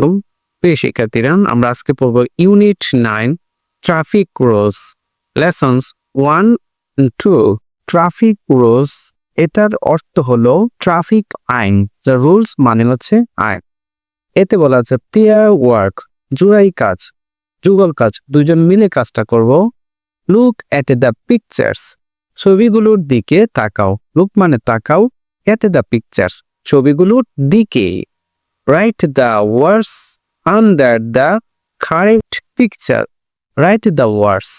আলাইকুম প্রিয় শিক্ষার্থীরা, আমরা আজকে পড়ব unit 9 traffic rules lessons 1 and 2। Traffic rules এটার অর্থ হলো ট্রাফিক আইন। দ্য রুলস মানে হচ্ছে আইন। এতে বলা আছে পেয়ার ওয়ার্ক, জোড়াই কাজ, যুগল কাজ, দুইজন মিলে কাজটা করব। লুক এট দ্য পিকচার্স, ছবিগুলোর দিকে তাকাও। লুক মানে তাকাও, এট দ্য পিকচার্স ছবিগুলোর দিকে। Write the words under the correct picture. Write the words,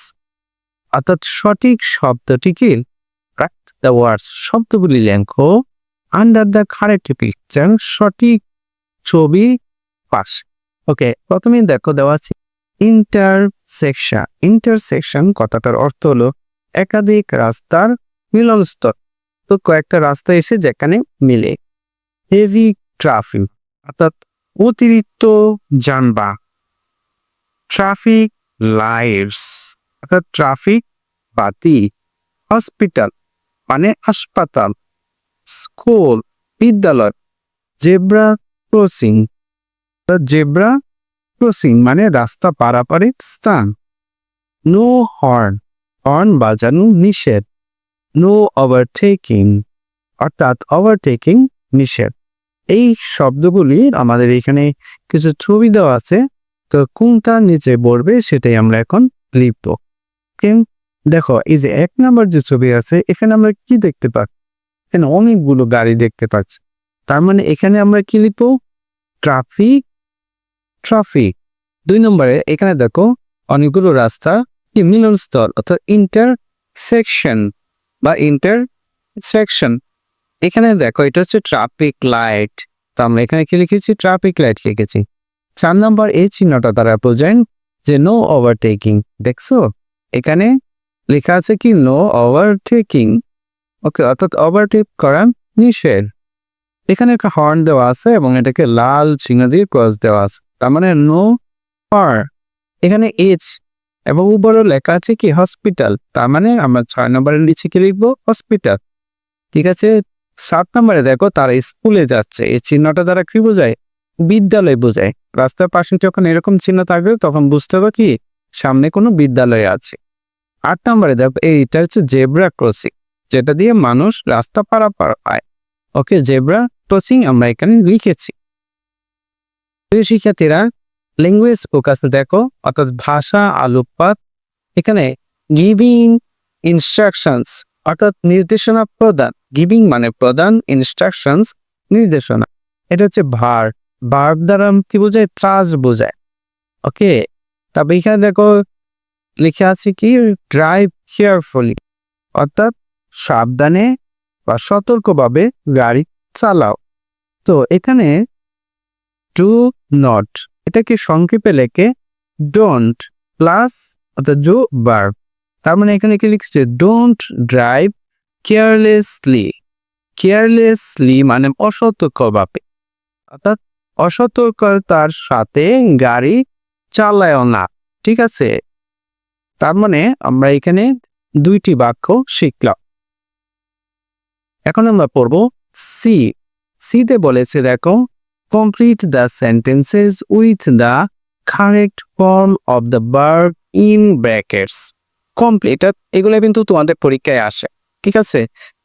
অর্থাৎ সঠিক শব্দটিকে write the words শব্দগুলি লেখো under the correct picture সঠিক ছবি পাশে। ওকে, প্রথমে দেখো দেওয়া আছে ইন্টারসেকশন। ইন্টারসেকশন কথাটার অর্থ হলো একাধিক রাস্তার মিলনস্থল, তো কয়েকটা রাস্তা এসে যেখানে মিলে। হেভি ট্রাফিক অর্থাৎ অতিরিক্ত যানবাহন। ট্রাফিক লাইটস অর্থাৎ ট্রাফিক বাতি। হসপিটাল মানে হাসপাতাল। স্কুল বিদ্যালয়। জেব্রা ক্রসিং, জেব্রা ক্রসিং মানে রাস্তা পারাপারের স্থান। নো হর্ন, হর্ন বাজানো নিষেধ। নো ওভারটেকিং অর্থাৎ ওভারটেকিং নিষেধ। এই শব্দগুলি আমাদের এখানে কিছু ছবি দেওয়া আছে, তো কোনটা নিচে পড়বে সেটাই আমরা এখন লিখব। দেখো এই যে 1 নাম্বার যে ছবি আছে এখানে আমরা কি দেখতে পাচ্ছি? এখানে অনেকগুলো গাড়ি দেখতে পাচ্ছি, তার মানে এখানে আমরা কি লিখব? ট্রাফিক। ট্রাফিক। 2 নম্বরে এখানে দেখো অনেকগুলো রাস্তা কি মিলনস্থল অর্থাৎ ইন্টারসেকশন বা ইন্টারসেকশন। এখানে দেখো এটা হচ্ছে ট্রাফিক লাইট, তো আমরা এখানে কি লিখেছি? ট্রাফিক লাইট লিখেছি। 4 নম্বর এই চিহ্নটা দ্বারা বোঝায় যে নো ওভারটেকিং। দেখছো এখানে লেখা আছে কি নো ওভারটেকিং। ওকে, অর্থাৎ ওভারটেক করা নিষেধ। এখানে একটা হর্ন দেওয়া আছে এবং এটাকে লাল চিহ্ন দিয়ে ক্রস দেওয়া আছে, তার মানে নো হর্ন। এখানে এইচ এবং উপরে লেখা আছে কি হসপিটাল, তার মানে আমরা 6 নম্বরের নিচে কি লিখবো? হসপিটাল। ঠিক আছে। 7 নম্বরে দেখো তারা স্কুলে যাচ্ছে, এই চিহ্নটা দ্বারা কি বোঝায়? বিদ্যালয় বোঝায়। রাস্তার পাশে যখন এরকম চিহ্ন থাকবে তখন বুঝতে হবে কি সামনে কোনো বিদ্যালয় আছে। 8 নম্বরে দেখো এইটা হচ্ছে জেব্রা ক্রসিং, যেটা দিয়ে মানুষ রাস্তা পারাপার হয়। ওকে, জেব্রা ক্রসিং আমরা এখানে লিখেছি। প্রিয় শিক্ষার্থীরা, ল্যাঙ্গুয়েজ ফোকাস দেখো অর্থাৎ ভাষা আলোকপাত। এখানে গিভিং ইনস্ট্রাকশনস অর্থাৎ নির্দেশনা প্রদান। গিভিং মানে প্রদান, ইনস্ট্রাকশনস নির্দেশনা। এটা হচ্ছে ভার্ব। ভার্ব দ্বারা কি বোঝায়? কাজ বোঝায়। ওকে, তবে এখানে দেখো লেখা আছে কি ড্রাইভ কেয়ারফুলি অর্থাৎ সাবধানে বা সতর্কভাবে গাড়ি চালাও। তো এখানে ডু নট এটাকে সংক্ষেপে লেখে ডোন্ট প্লাস অর্থাৎ জো ভার্ব। তার মানে এখানে কি লিখছে? Don't drive carelessly. কেয়ারলেসলি মানে অসতর্কভাবে, অর্থাৎ অসতর্কতার সাথে গাড়ি চালায় না। ঠিক আছে, তার মানে আমরা এখানে 2টি বাক্য শিখলাম। এখন আমরা পড়ব সি। সিতে বলেছে দেখো complete the sentences with the correct form of the verb in brackets. Complete এগুলো কিন্তু তোমাদের পরীক্ষায় আসে। ঠিক আছে,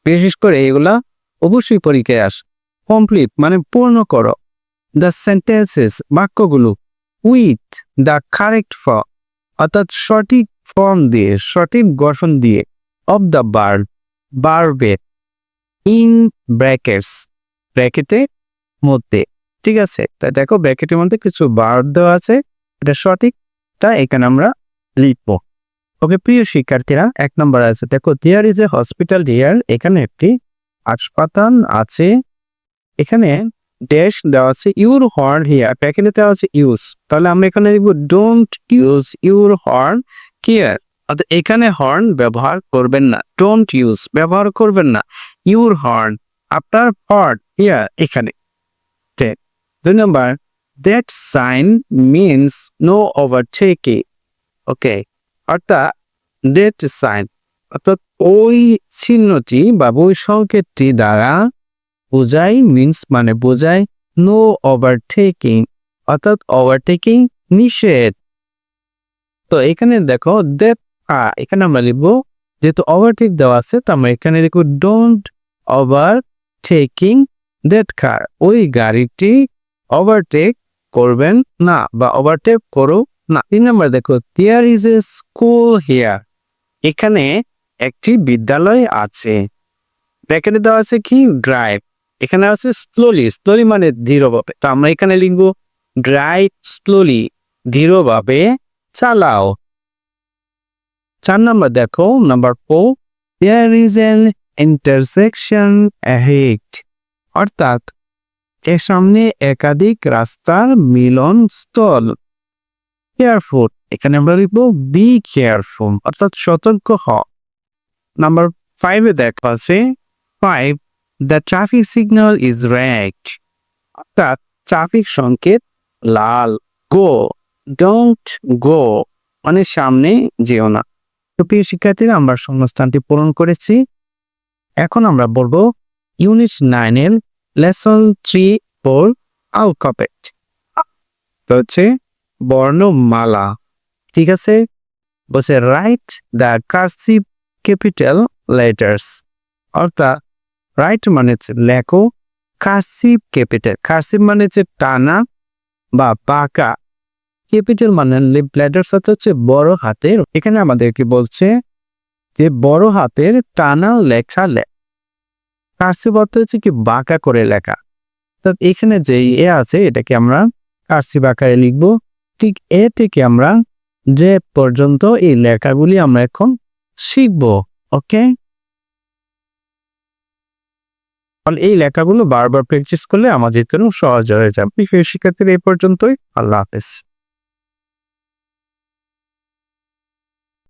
বিশেষ করে এগুলা অবশ্যই পরীক্ষায় আসে। কমপ্লিট মানে পূর্ণ করো। দ্য সেন্টেন্সেস বাক্যগুলো উইথ দ্য কারেক্ট ফর্ম অর্থাৎ সঠিক ফর্ম দিয়ে, সঠিক গঠন দিয়ে, অফ দ্য ভার্ব ভার্বের, ইন ব্র্যাকেটস ব্র্যাকেটের মধ্যে। ঠিক আছে, তাই দেখো ব্র্যাকেটের মধ্যে কিছু ভার্ব দেওয়া আছে, এটা সঠিকটা এখানে আমরা লিখবো। ওকে প্রিয় শিক্ষার্থীরা, 1 নম্বর আছে দেখো there is a hospital here. এখানে একটি হাসপাতাল আছে। এখানে ড্যাশ দেওয়া আছে ইউর হর্ন হিয়ার, প্যাকেটে দেওয়া আছে ইউজ, তাহলে আমরা এখানে লিখবো don't use your horn here অর্থাৎ এখানে হর্ন ব্যবহার করবেন না। ডোন্ট ইউজ ব্যবহার করবেন না ইউর হর্ন আপনার হর্ন হিয়ার এখানে। 2 number that sign means no overtaking. Okay, অর্থাৎ দ্যাট সাইন অর্থাৎ ওই চিহ্নটি বা ওই সংকেতটি দ্বারা বোঝায়, মিনস মানে বোঝায় নো ওভারটেকিং অর্থাৎ ওভারটেকিং নিষেধ। তো এখানে দেখো দ্যাট এখানে আমরা লিখবো যেহেতু ওভারটেক দেওয়া আছে তো আমরা এখানে লিখবো ডোন্ট ওভারটেকিং দ্যাট কার, ওই গাড়িটি ওভারটেক করবেন না বা ওভারটেক করো না। 3 নাম্বার দেখো there is a school here, এখানে একটি বিদ্যালয় আছে। ব্র্যাকেটে দেওয়া আছে কি ড্রাইভ, এখানে আছে স্লোলি, স্লোলি মানে ধীরভাবে, তো আমরা এখানে লিখবো ড্রাইভ স্লোলি, ধীরভাবে চালাও। 4 নাম্বার দেখো number 4 there is an intersection ahead, অর্থাৎ এর সামনে একাধিক রাস্তার মিলন স্থল। কেয়ারফুল, এখানে আমরা লিখবো বি কেয়ারফুল, অর্থাৎ সতর্ক হ। নাম্বার 5 দেখা আছে 5 the traffic signal is red, অর্থাৎ ট্রাফিক সংকেত লাল। গো, ডোন্ট গো মানে সামনে যেও না। তো প্রিয় শিক্ষার্থীরা আমরা শূন্যস্থানটি পূরণ করেছি। এখন আমরা বলবো ইউনিট 9 এর লেসন 3 ফর আলফাবেট, তো হচ্ছে বর্ণমালা। ঠিক আছে, বলছে write the cursive capital letters, অর্থাৎ রাইট মানে হচ্ছে লেখো, কার্সিভ ক্যাপিটাল, কার্সিভ মানে হচ্ছে টানা বা বাঁকা, ক্যাপিটাল মানে লেটার্স হচ্ছে বড় হাতের। এখানে আমাদেরকে বলছে যে বড় হাতের টানা লেখা কার্সিভ অর্থ হচ্ছে কি বাঁকা করে লেখা। তো এখানে যে এ আছে এটাকে আমরা কার্সিভ আকারে লিখবো। ঠিক এ থেকে আমরা যে পর্যন্ত এই লেখাগুলি আমরা এখন শিখবো। ওকে, এই লেখাগুলো বারবার প্র্যাকটিস করলে আমাদের জন্য সহজ হয়ে যাবে। শিক্ষার্থীরা এই পর্যন্তই। আল্লাহ হাফেজ।